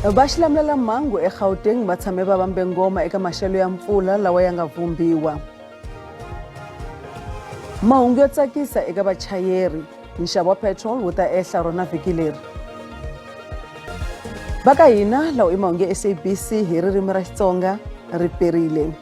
Vaxilamulela mhangu eGauteng va tshame va vambe ngoma eka maxelo ya mpfula lawa ya nga vumbiwa. Mahungu yo tsakisa eka vachayeri, nxavo wa petrol wu ta ehla rona vhiki leri. Va ka hina lawa i mahungu ya SABC hi ririmi ra Xitsonga ri perile.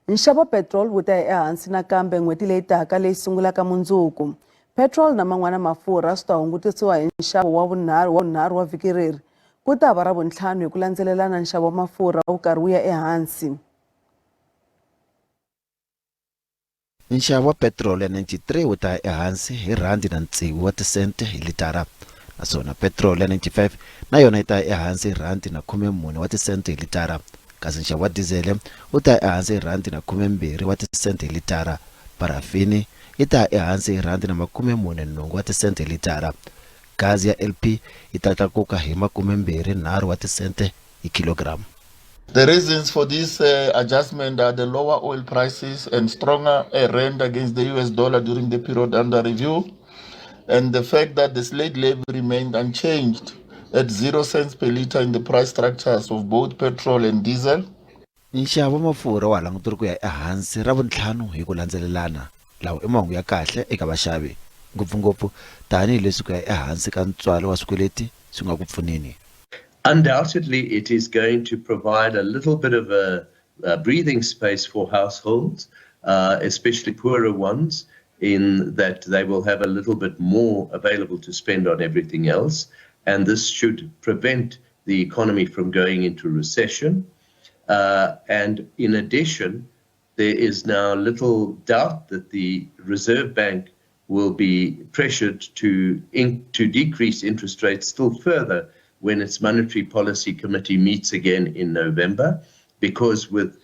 Nxavo wa petrol wu ta ehansi nakambe n'hweti leyi taka leyi sungulaka Mundzuku. Petrol na man'wana mafurha swi ta hungutisiwa hi nxavo wa vunharhu wa vhiki leri. Ku ta va Ravuntlhanu hi ku landzelelana nxavo wa mafurha wu karhi wu ya ehansi. Nxavo wa petrol ya 93 wu ta ehansi hi R1.06 hi litara. Naswona petrol ya 95 na yona yi ta ehansi hi R1.14 hi litara. Kasi nxavo wa diesel wu ta ehansi hi R1.12 hi litara. Parafini yi ta ehansi hi R1.44 hi litara. Gazi ya LP yi ta tlakuka hi 23 hi kilogram. The reasons for this adjustment are the lower oil prices and stronger rand against the US dollar during the period under review, and the fact that the slate levy remained unchanged at 0 cents per litre in the price structures of both petrol and diesel. Nxavo wa mafurha wa langutiri ku ya ehansi Ravuntlhanu hi ku landzelelana. Lawa i mahungu ya kahle eka vaxavi, ngopfungopfu tanihileswi ku ya ehansi ka ntswalo wa swikweleti swi nga ku pfuneni. Undoubtedly, it is going to provide a little bit of a breathing space for households, especially poorer ones, in that they will have a little bit more available to spend on everything else. And this should prevent the economy from going into recession. And in addition, there is now little doubt that the Reserve Bank will be pressured to decrease interest rates still further when its Monetary Policy Committee meets again in November, because with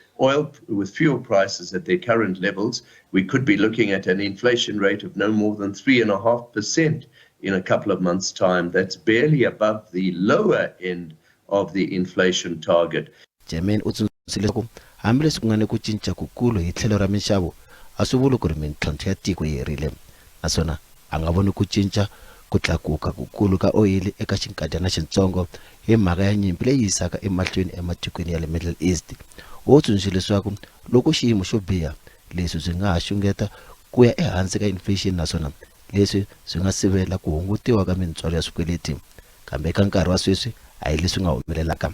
fuel prices at their current levels, we could be looking at an inflation rate of no more than 3.5% in a couple of months' time. That's barely above the lower end of the inflation target. Jermaine u tsundzuxile ku hambileswi ku nga ni ku cinca kukulu hi tlhelo ra minxavo, a swi vuli ku ri mintlhontlho ya tiko yi herile. Naswona a nga voni ku cinca ku tlakuka kukulu ka oyili eka xinkadyana xintsongo hi mhaka ya nyimpi leyi yisaka emahlweni ematikweni ya le Middle East. U tsundzuxe leswaku loko xiyimo xo biha leswi swi nga ha xungeta ku ya ehansi ka inflation, naswona leswi swi nga sivela ku hungutiwa ka mintswalo ya swikweleti. Kambe eka nkarhi wa sweswi a hi leswi nga humelelaka.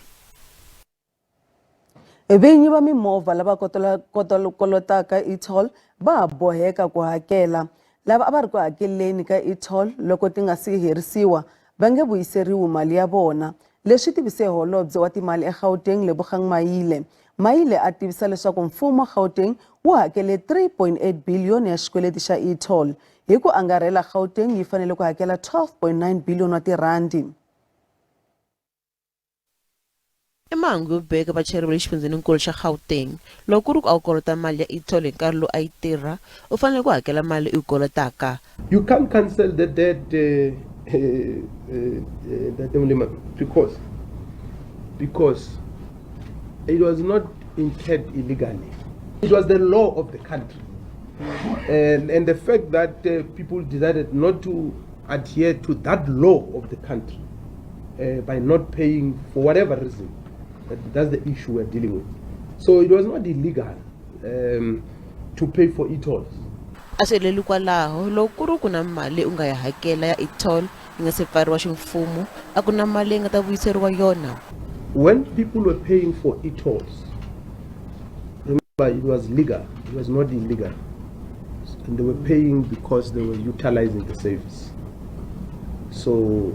Vinyi va mimovha lava kolotaka e-toll va boheka ku hakela. Lava a va ri ku hakeleni ka e-toll loko ti nga si herisiwa va nge vuyiseriwi mali ya vona. Leswi tivise holobye wa timali eGauteng Lebogang Mayile. Mayile a tivisa leswaku mfumo Gauteng wu hakele 3.8 billion ya xikweleti xa e-toll. Hi ku angarhela Gauteng yi fanele ku hakela 12.9 billion wa tirandi. I mahungu yo beka vachayeri va le xifundzeninkulu xa Gauteng. Loko ku ri ku a wu kolota mali ya e-toll hi nkarhi lowu a yi tirha, u fanele ku hakela mali u yi kolotaka. You can't cancel the debt because it was not incurred illegally. It was the law of the country. And the fact that people decided not to adhere to that law of the country by not paying for whatever reason, that's the issue we're dealing with. So it was not illegal to pay for e-tolls. Aseleli kwalaho loko ku ri ku na mali u nga ya hakela ya e-toll yi nga se pfariwa ximfumo, a ku na mali yi nga ta vuyiseriwa yona. When people were paying for e-tolls, remember it was legal, it was not illegal. And they were paying because they were utilizing the service. So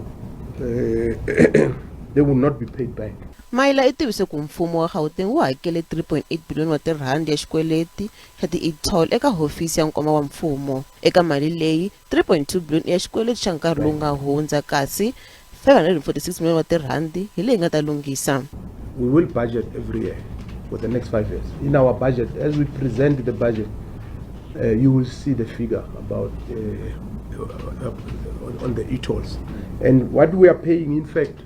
they will not be paid back. Mayila i tivise ku mfumo wa Gauteng wu hakele 3.8 billion wa tirhandi ya xikweleti xa ti-e-toll eka hofisi ya nkwama wa mfumo. Eka mali leyi 3.2 billion ya xikweleti xa nkarhi lowu nga hundza, kasi 546 million wa tirhandi hi leyi nga ta lunghisa. We will budget every year for the next 5 years. In our budget, as we present the budget, you will see the figure about on the e-tolls. And what we are paying, in fact,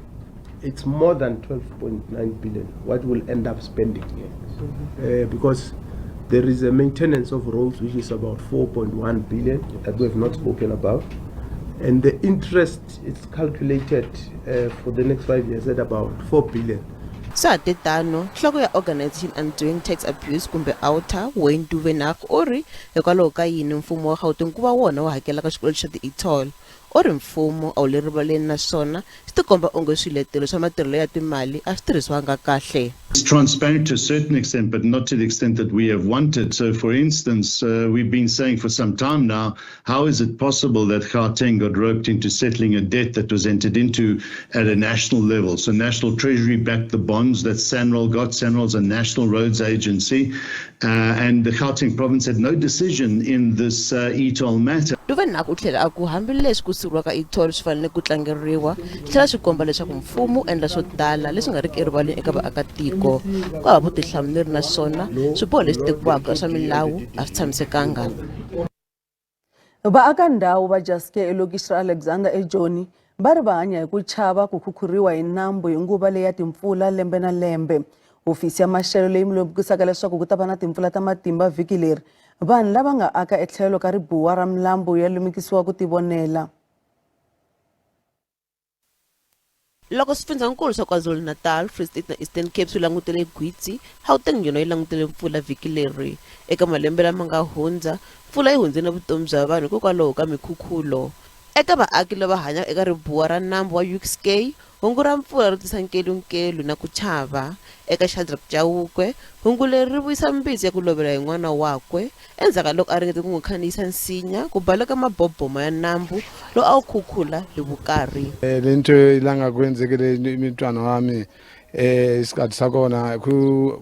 it's more than 12.9 billion, what we'll end up spending. Because there is a maintenance of roads, which is about 4.1 billion that we have not spoken about. And the interest is calculated for the next 5 years at about 4 billion. Sa tetano nhloko ya Organization Undoing Tax Abuse kumbe AUTA Wayne Duvenac u ri hikwalaho ka yini mfumo wa Gauteng ku va wona wa hakelaka xikweleti xa ti-e-toll u ri mfumo a wu le rivaleni naswona swi tikomba onge swiletelo swa matirhelo ya timali a swi tirhisiwanga kahle. It's transparent to a certain extent, but not to the extent that we have wanted. So, for instance, we've been saying for some time now, how is it possible that Gauteng got roped into settling a debt that was entered into at a national level? So National Treasury backed the bonds that SANRAL got. SANRAL's a national roads agency. And the Gauteng province had no decision in this e-toll matter. Duvenac u tlhela a ku hambileswi ku suriwa ka e-toll swi fanele ku tlangeriwa swi tlhela swi komba leswaku mfumo wu endla swo tala leswi nga riki erivaleni eka vaakatiko ku hava vutihlamuleri naswona swiboho leswi tekiwaka swa milawu a swi tshamisekanga. Vaaka ndhawu va Jaske elokixi ra Alexander eJoni va ri va hanya hi ku chava ku khukhuriwa hi nambu hi nguva leyi ya timpfula lembe na lembe. Hofisi ya maxelo leyi lemukisaka leswaku ku ta va na timpfula ta matimba vhiki leri vanhu lava nga aka etlhelo ka ribuwa ra milambu ya lemukisiwa ku tivonela. Loko swifundzankulu swa KwaZulu-Natal, Free State na Eastern Cape swi langutele gwitsi, Gauteng yona yi langutele mpfula vhiki leri. Eka malembe lama nga hundza, mpfula yi hundzile vutomi bya vanhu hikokwalaho ka mikhukhulo. Eka vaaki lava hanyaka eka ribuwa ra nambu wa Ukskay, hungu ra mpfula ri tisa nkelunkelu na ku chava. Eka Shadrack Chawukwe, hungu leri ri vuyisa mbitsi ya ku lovela hi n'wana wakwe endzhaku loko a ringete ku n'wi khandziyisa nsinya ku baleka maboboma ya nambu lo a wu khukhula hi vukarhi. Lento ilanga kwenzekile imitwana wami isikhathi sakona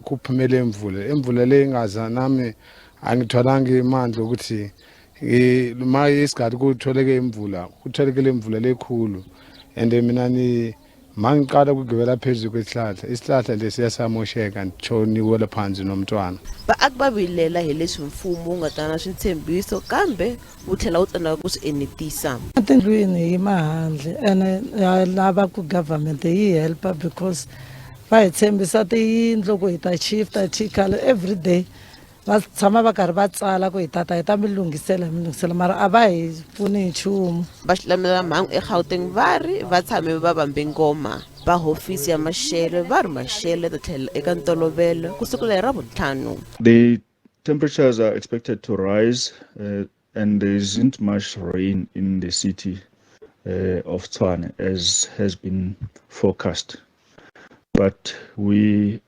kuphumele imvula le ingaza nami angitholanga imandla ukuthi ma isikhathi kutholeke imvula lekhulu and mina ni mangiqala ukugibela phezulu kwesihlahla isihlahla lesiyasamosheka ntshoni wela phansi nomntwana. Vaaki va vilela hi leswi mfumo wu nga ta na switshembiso kambe wu tlhela wu tsandzeka ku swi enetisa. Tindlwini hi mahandle ene lava ku government yi helpa because va hi tshembisa tiyindlu ku hi ta shifta tikhala every day va tshama va karhi va tsala ku hi ta milungisela mara a va hi pfuni hi nchumu. Vaxilamulelamhangu eGauteng va ri va tshame va vambe ngoma. Va hofisi ya maxelo va ri maxelo ta tlhela eka ntolovelo kusukela hi Ravuntlhanu. The temperatures are expected to rise and there isn't much rain in the city of Tshwane as has been forecast. But we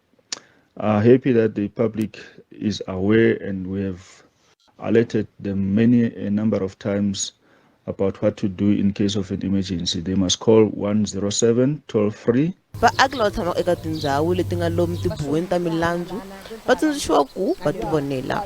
are happy that the public is aware and we have alerted them a number of times about what to do in case of an emergency. They must call 107 toll-free. Vaaki lava tshamaka eka tindhawu leti nga lomu tibuweni ta milandzu va tsundzuxiwa ku va tivonela.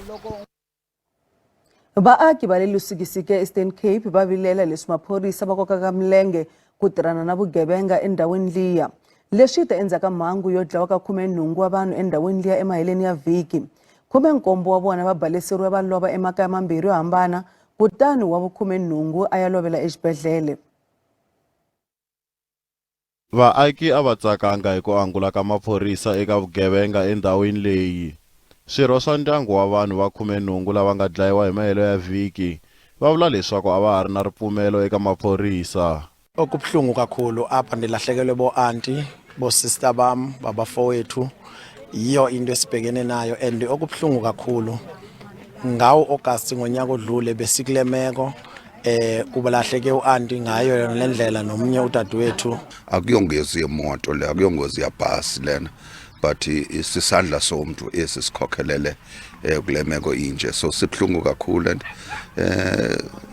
Vaaki va le Lusikisiki Eastern Cape va vilela leswi maphorisa va kokaka milenge ku tirhana na vugevenga endhawini liya. Leswi ta endzhaku ka mhangu yo dlawa ka 18 wa vanhu endhawini liya emaheleni ya vhiki. 17 wa vona va baleseriwe va lova emakaya mambirhi yo hambana kutani wa vu 18 a ya lovela exibedhlele. Vaaki a va tsakanga hi ku angula ka maphorisa eka vugevenga endhawini leyi. Swirho swa ndyangu wa vanhu va 18 lava nga dlayiwa hi mahelo ya vhiki va vula leswaku a va ha ri na ripfumelo eka maphorisa. Okubuhlungu kakhulu apha ndilahlekelwe bo-anti bo-sister bam babafowethu yiyo into esibhekene nayo and okubuhlungu kakhulu ngawo August ngonyaka odlule besikule meko kubalahleke u-anti ngayo le ndlela nomunye udadewethu. Akuyongozi yemoto le akuyongozi yabhasi lena but isisandla somuntu esisikhokhelele kule meko inje so sibhlungu kakhulu and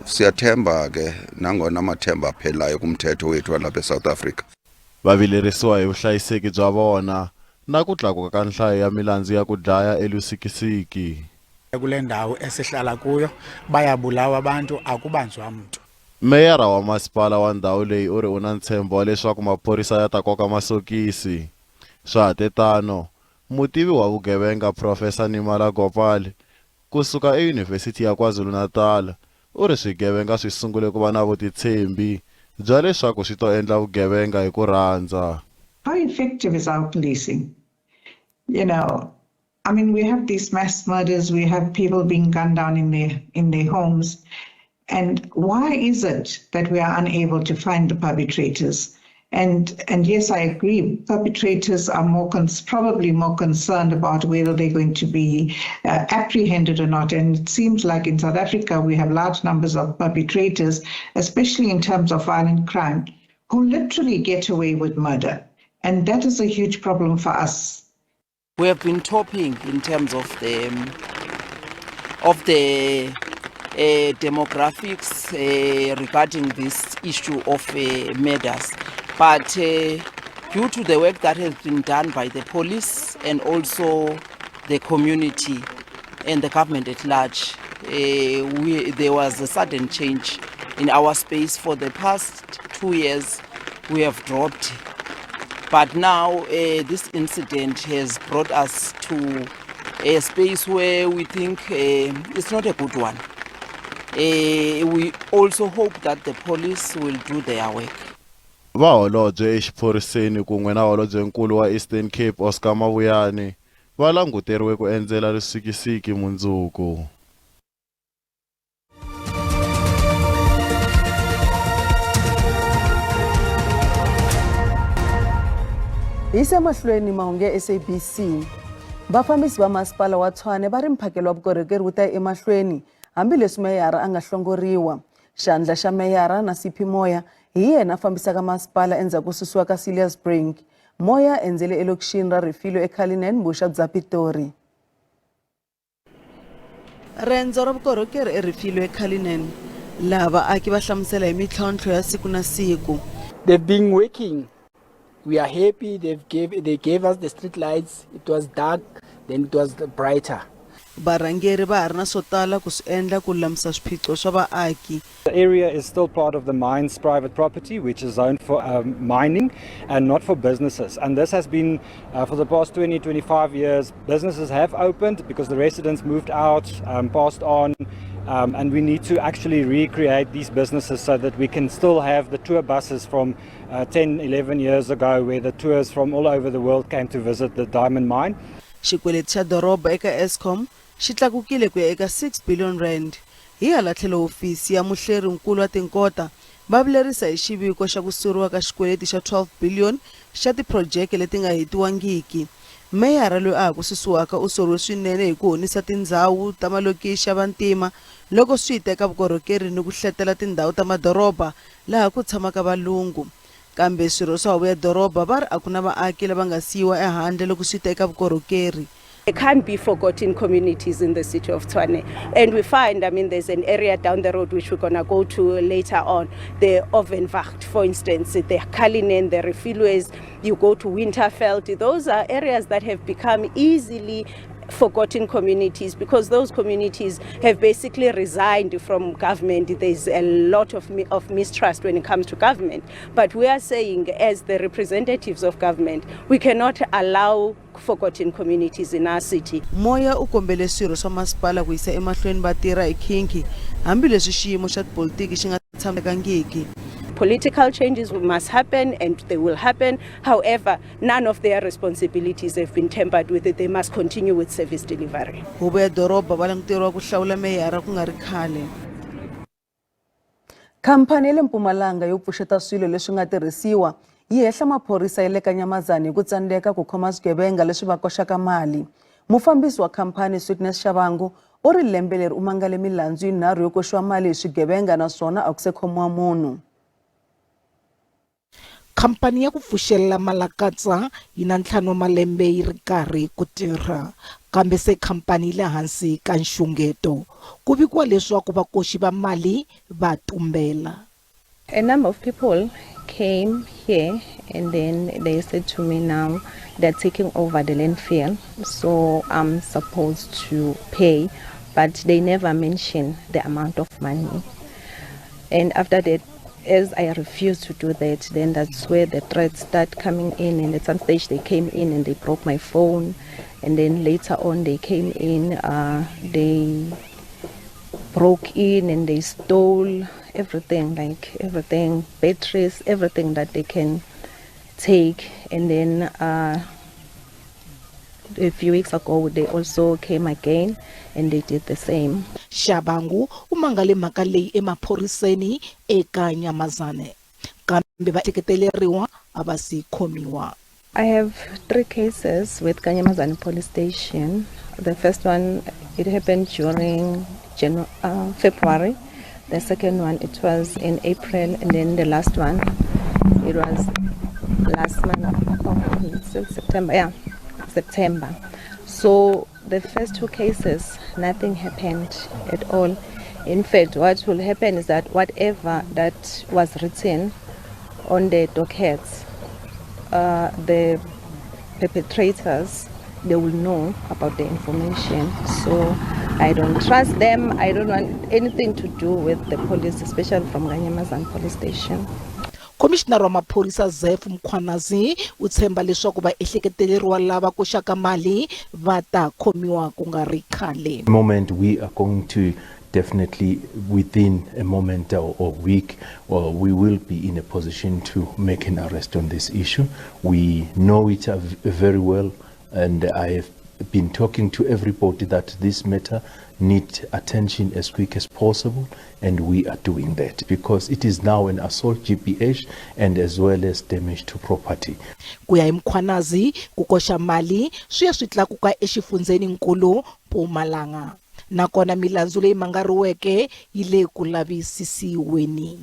siyathemba ke nangona amathemba aphelayo kumthetho wethu walapha eSouth Africa. Vavilerisiwa hi vuhlayiseki bya vona na ku tlakuka ka nhlayo ya milandzu ya ku dlaya eLusikisiki. Kule ndawo esihlala kuyo bayabulawa abantu akubanjwa umuntu. Meyara wa masipala wa ndhawu leyi u ri una ntshembo leswaku maphorisa ya ta koka masokisi. Swa tetano mutivi wa vugevenga Professor Nimala Gopal kusuka eYunivhesiti ya KwaZulu-Natal u ri swigevenga swi sungule ku va na vutitshembi bya leswaku swi to endla vugevenga hi ku rhandza. How effective is our policing? You know, I mean, we have these mass murders, we have people being gunned down in their homes, And why is it that we are unable to find the perpetrators? And yes, I agree. Perpetrators are probably more concerned about whether they're going to be apprehended or not. And it seems like in South Africa, we have large numbers of perpetrators, especially in terms of violent crime, who literally get away with murder. And that is a huge problem for us. We have been talking in terms of the demographics regarding this issue of murders. But due to the work that has been done by the police and also the community and the government at large, there was a sudden change in our space. For the past 2 years, we have dropped. But now this incident has brought us to a space where we think it's not a good one. We also hope that the police will do their work. Vaholobye exiphoriseni kun'we na holobyenkulu wa Eastern Cape Oscar Mabuyane va languteriwe ku endzela lusikisiki mundzuku. Isa mahlweni mahungu ya SABC. Vafambisi va masipala wa Tshwane va ri mphakelo wa vukorhokeri wu ta emahlweni hambileswi meyara a nga hlongoriwa. Xandla xa meyara na CP Moya hi yena fambisaka masipala endzhaku susiwa ka Cilliers Brink. Moya endzele elokixini ra Refilo eCullinan vuxa bya Pitori. Rendzo ra vukorhokeri eRefilo eCullinan lava aki va hlamusela hi mitlhontlho ya siku na siku. They've been working. We are happy they gave us the street lights. It was dark, then it was brighter. Barangeri va hari na swo tala ku swi endla ku lulamisa swiphiqo swa vaaki. The area is still part of the mine's private property, which is zoned for mining and not for businesses. And this has been for the past 20-25 years. Businesses have opened because the residents moved out, passed on. And we need to actually recreate these businesses so that we can still have the tour buses from 10-11 years ago, where the tours from all over the world came to visit the diamond mine. Xikweleti xa doroba eka Eskom xi tlakukile ku ya eka 6 billion rand. Hi hala tlhelo hofisi ya muhlerinkulu wa tinkota va vulerisa hi xiviko xa ku suriwa ka xikweleti xa 12 billion xa tiphurojeke leti nga hetiwangiki. Meyara loyi a ha ku susiwaka u soriwe swinene hi ku honisa tindhawu ta malokixi ya vantima loko swi ta eka vukorhokeri ni ku hletela tindhawu ta madoroba laha ku tshamaka valungu. Kambe swirho swa huvo ya doroba va ri a ku na vaaki lava nga siyiwa ehandle loko swi ta eka vukorhokeri. There can't be forgotten communities in the city of Tshwane. And we find, there's an area down the road which we're going to go to later on, the Ovenwacht, for instance, the Cullinan, the Refilways, you go to Winterveld. Those are areas that have become easily forgotten communities because those communities have basically resigned from government. There's a lot of mistrust when it comes to government. But we are saying, as the representatives of government, we cannot allow forgotten communities in our city. Moya u kombele swirho swa masipala ku yisa emahlweni va tirha hi nkhinkhi hambileswi xiyimo xa tipolitiki xi nga tshamisekangiki. Political changes must happen and they will happen. However, none of their responsibilities have been tampered with. They must continue with service delivery. Huvo ya doroba va languteriwa ku hlawula meyara ku nga ri khale. Khampani ya le Mpumalanga yo pfuxeta swilo leswi nga tirhisiwa yi hehla maphorisa ya le ka Nyamazane hi ku tsandzeka ku khoma swigevenga leswi va koxaka mali. Mufambisi wa khampani Sweetness Shabangu u ri lembe leri u mangale milandzu yinharhu yo koxiwa mali hi swigevenga naswona a ku se khomiwa munhu. Khampani ya ku pfuxelela malakatsa yi na 5 malembe yi ri karhi ku tirha kambe se khampani le hansi ka nxungeto ku vikiwa leswaku vakoxi va mali va tumbela. A number of people came here and then they said to me now they're taking over the landfill, so I'm supposed to pay, but they never mention the amount of money. And after that, as I refused to do that, then that's where the threats start coming in, and at some stage they came in and they broke my phone, and then later on they came in, they broke in and they stole everything, batteries, everything that they can take. And then a few weeks ago they also came again and they did the same. Shabangu u mangale mhaka leyi emaphoriseni eka Nyamazane, kambe vateketeleriwa a va si khomiwa. I have 3 cases with Kanyamazane police station. The first one, it happened during February. The second one, it was in April. And then the last one, it was last month, September. Yeah, September. So the first 2 cases, nothing happened at all. In fact, what will happen is that whatever that was written on the dockets, the perpetrators, they will know about the information. So I don't trust them. I don't want anything to do with the police, especially from Kanyamazane police station. Commissioner wa maphorisa Zef Mkhwanazi u tshemba leswaku vaehleketeleriwa lava ku xaka mali va ta khomiwa ku nga ri khale. Moment we are going to definitely within a moment or week, we will be in a position to make an arrest on this issue. We know it very well, and I have been talking to everybody that this matter needs attention as quick as possible, and we are doing that because it is now an assault GPH and as well as damage to property. Ku ya hi Mkhwanazi, ku koxa mali swi ya swi tlakuka exifundzeninkulu Mpumalanga, nakona milandzu leyi mangariweke yi le ku lavisisiweni.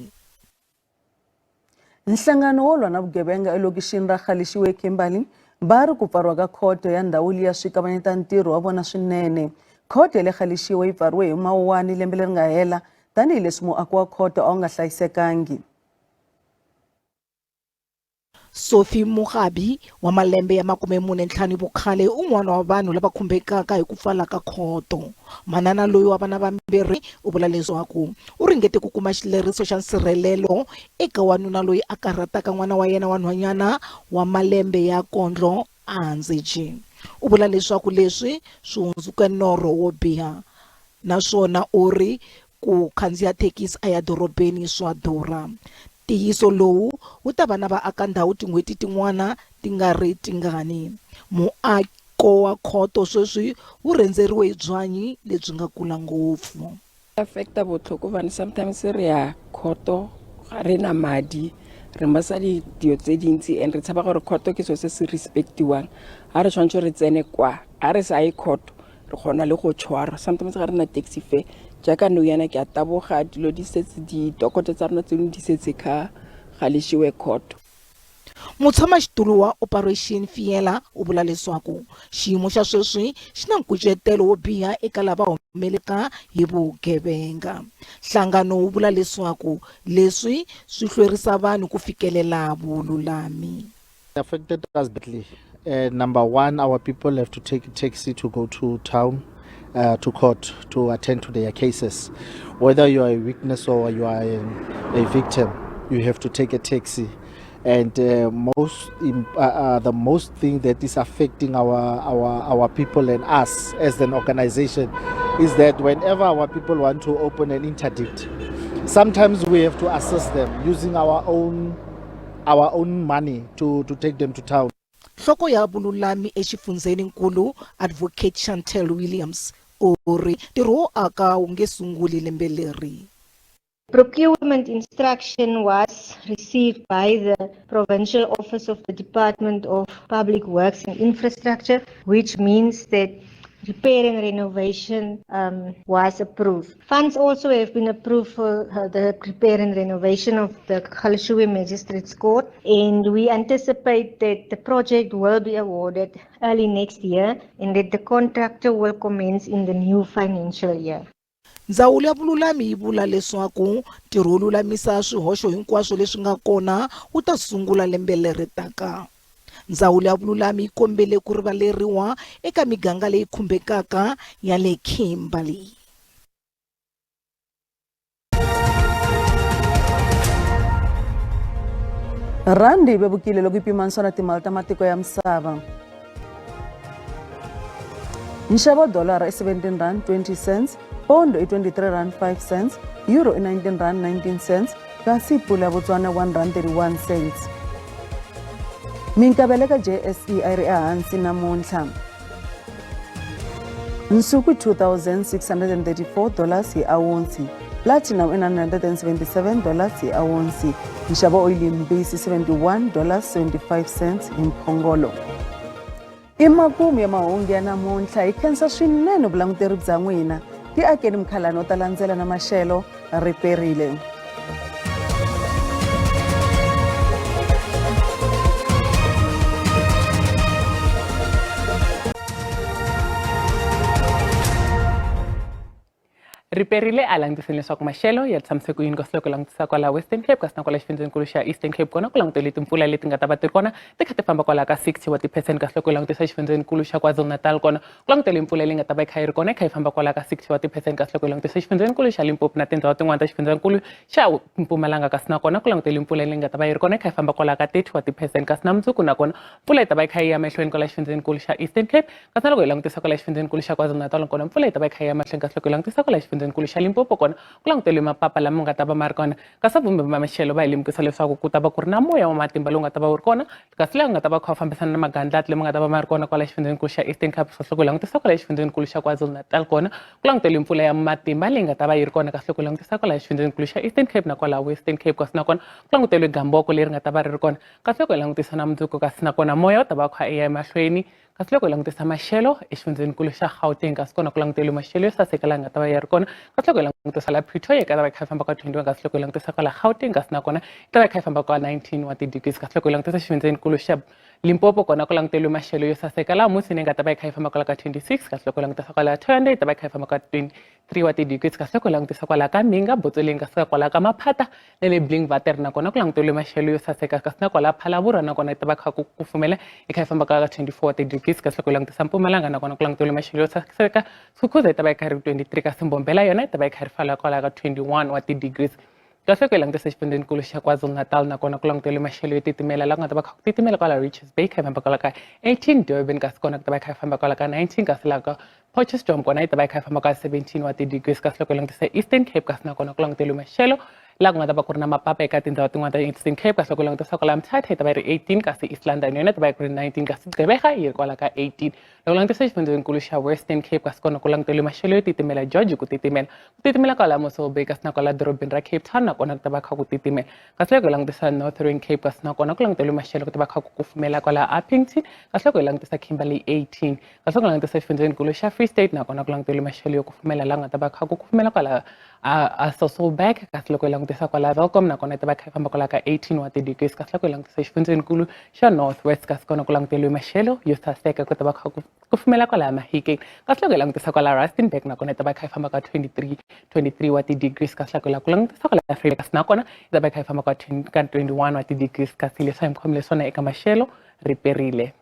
Nhlangano wo lwa na vugevenga elokixini ra Galeshewe Kimberley va ri ku pfariwa ka khoto ya ndhawu liya swi kavanyeta ntirho wa vona swinene. Khoto ya le Galeshewe yi pfariwe hi Mawuwani lembe leri nga hela tanihileswi muako wa khoto a wu nga hlayisekangi. Sophie Mugabi wa malembe ya 45 vukhale un'wana wa vanhu lava khumbekaka hi ku pfala ka khoto. Manana loyi wa vana vambirhi u vula leswaku u ringete ku kuma xileriso xa nsirhelelo eka wanuna loyi a karhataka n'wana wa yena wa nhwanyana wa malembe ya kondlo Anzeji. U vula leswaku leswi swi hundzuka norho wo biha, naswona u ri ku khandziya thekisi a ya dorobeni swa durha. Tiyiso lowu wu ta va na vaaka ndhawu tin'hweti tin'wana ti nga ri tingani. Muako wa khoto sweswi wu rendzeriwe hi byanyi lebyi nga kula ngopfu. Affecta botlhoko vane sometimes re ya khoto re na madi re masadi dio tse dintsi and re tshaba gore khoto ke so se se respectiwang. Ha re tshwantse re tsene kwa ha re sa ye khoto re kgona le go tshwara. Sometimes ga re na taxi fare jaaka nou yana ke a taboga dilo di setse di dokoto tsa rona tseno di setse ka Galeshewe khoto. Mutshamaxitulu wa Operation Fiela u vula leswaku xiyimo xa sweswi xi na nkucetelo wo biha eka lava humeleka hi vugevenga. Nhlangano wu vula leswaku leswi swi hlwerisa vanhu ku fikelela vululami. Affected us badly. Number one, our people have to take a taxi to go to town, to court, to attend to their cases. Whether you are a witness or you are a victim, you have to take a taxi. And the most thing that is affecting our people and us as an organization is that whenever our people want to open an interdict, sometimes we have to assist them using our own money to take them to town. Nhloko ya vululami exifundzeninkulu Advocate Chantel Williams uri ntirho wo aka wu nge sunguli lembe leri. Procurement instruction was received by the Provincial Office of the Department of Public Works and Infrastructure, which means that repair and renovation was approved. Funds also have been approved for the repair and renovation of the Galeshewe Magistrates Court, and we anticipate that the project will be awarded early next year and that the contractor will commence in the new financial year. Ndzawulo ya vululami yi vula leswaku ntirho wo lulamisa swihoxo hinkwaswo leswi nga kona wu ta sungula lembe leri taka. Ndzawulo ya vululami yi kombele ku rivaleriwa eka miganga leyi khumbekaka ya le Kimberley. Randi bebukile loko ipimaniswa na timali ta matiko ya misava. Nxavo dollar i 17 rand 20 cents, pondo i 23 rand 5 cents, euro i 19 rand 19 cents, kasi pula ya Botswana 1 rand 31 cents. Minkavelo ka JSE a ri ehansi namuntlha. nsuku $2,634 hi awonsi, platinum $977 hi awonsi, nxavo oil mbisi $71.75 hi mphongolo. I makumu ya mahungu ya namuntlha hi khensa swinene vulanguteri bya n'wina. Ti akeni mkhalano wo ta landzela na maxelo riperile. riperile a langutiseni leswaku maxelo ya tshamiseke ku yini ka silo ku langutisa kwala Western Cape kasi na kwala xifundzeninkulu xa Eastern Cape kona ku langutele timpfula leti nga ta va ti ri kona ti kha ti famba kwala ka 60 wa ti-percent kasi loko ku langutisa xifundzeninkulu xa KwaZulu-Natal kona ku langutele mpfula leyi nga ta va yi kha yi ri kona yi kha yi famba kwala ka 60 wa ti-percent kasi loko ku langutisa xifundzeninkulu xa Limpopo na tindhawu tin'wana ta xifundzeninkulu xa Mpumalanga kasi na kona ku langutele mpfula leyi nga ta va yi ri kona yi kha yi famba kwala ka 30 wa ti-percent kasi na mundzuku na kona mpfula yi ta va yi kha yi ya mahlweni kwala xifundzeninkulu xa Eastern Cape kasi na loko hi langutisa kwala xifundzeninkulu xa KwaZulu-Natal kona mpfula yi ta va yi kha yi ya mahlweni kasi loko hi langutisa kwala xifundzeninkulu xa Limpopo kona ku langutele mapapa lama nga ta va ma ri kona kasi vumbi va maxelo va hi lemukisa leswaku ku ta va ku ri na moya wa matimba lowu nga ta va wu ri kona kasi leyi nga ta va kha fambisana na magandlati lama nga ta va ma ri kona kwala xifundzeninkulu xa Eastern Cape so loko hi langutisa kwala xifundzeninkulu xa KwaZulu-Natal kona ku langutele mpfula ya matimba leyi nga ta va yi ri kona kasi loko hi langutisa kwala xifundzeninkulu xa Eastern Cape na kwala Western Cape kasi nakona ku langutele gamboko leri nga ta va ri ri kona kasi loko hi langutisa na mundzuku kasi nakona moya wu ta va kha ya emahlweni kasi loko hi langutisa maxelo exifundzeninkulu xa Gauteng kasi kona ku langutele maxelo yo saseka laha nga ta va ya ri kona kasi loko hi langutisa la Pretoria ka ta va yi kha yi famba ka 21 kasi loko hi langutisa kwala Gauteng kasi nakona yi ta va yi kha yi famba ka 19 wa ti-degrees kasi loko hi langutisa xifundzeninkulu xa Limpopo kona ku langutele maxelo yo saseka laha Musini nga ta va yi kha yi famba kwala ka 26 kasi loko hi langutisa kwala Thohoyandou yi ta va yi kha yi famba ka 23 wa ti-degrees kasi loko hi langutisa kwala ka Minga Botsholeng kasi kwala ka Maphata le le Blingwater nakona ku langutele maxelo yo saseka kasi na kwala Phalaborwa nakona yi ta va kha ku kufumela yi kha yi famba ka 24 wa ti-degrees kasi loko hi langutisa Mpumalanga nakona ku langutele maxelo yo saseka Skukuza yi ta va yi kha yi ri 23 kasi Mbombela yona yi ta va yi kha yi fala kwala ka 21 wa ti-degrees kasi loko hi langutisa xifundzeninkulu xa KwaZulu-Natal nakona ku langutele maxelo yo titimela laha ku nga ta va kha ku titimela kwala Richards Bay kha yi famba kwala ka 18 Durban kasi kona ku ta va yi kha yi famba kwala ka 19 kasi laha ka Potchefstroom kona yi ta va yi kha yi famba ka 17 wa ti-degrees kasi loko hi langutisa Eastern Cape kasi nakona ku langutele maxelo laha ku nga ta va ku ri na mapapa eka tindhawu tin'wana ta Eastern Cape kasi loko hi langutisa kwala Mthatha yi ta va yi ri 18 kasi East London yona yi ta va yi ku ri 19 kasi Gqeberha yi ri kwala ka 18 loko langutisa xifundzeninkulu xa Western Cape kasi kona ku langutele maxelo yo titimela George ku titimela kwala Mossel Bay kasi na kwala dorobeni ra Cape Town nakona ku ta va kha ku titimela kasi loko hi langutisa Northern Cape kasi nakona ku langutele maxelo ku ta va kha ku kufumela kwala Upington kasi loko hi langutisa Kimberley 18 kasi loko hi langutisa xifundzeninkulu xa Free State nakona ku langutele maxelo yo kufumela laha nga ta va kha ku kufumela kwala a Sasolburg kasi loko hi langutisa kwala Welkom nakona yi ta va kha yi famba kwala ka 18 wa ti-degrees kasi loko hi langutisa xifundzeninkulu xa North West kasi kona ku langutele maxelo yo saseka ku ta va kha ku kufumela kwala Mahikeng kasi loko hi langutisa kwala Rustenburg nakona yi ta va kha yi famba ka 23 wa ti-degrees kasi loko hi langutisa kwala Free kasi nakona yi ta va kha yi famba ka 21 wa ti-degrees kasi leswi hi mi khomile swona eka maxelo riperile.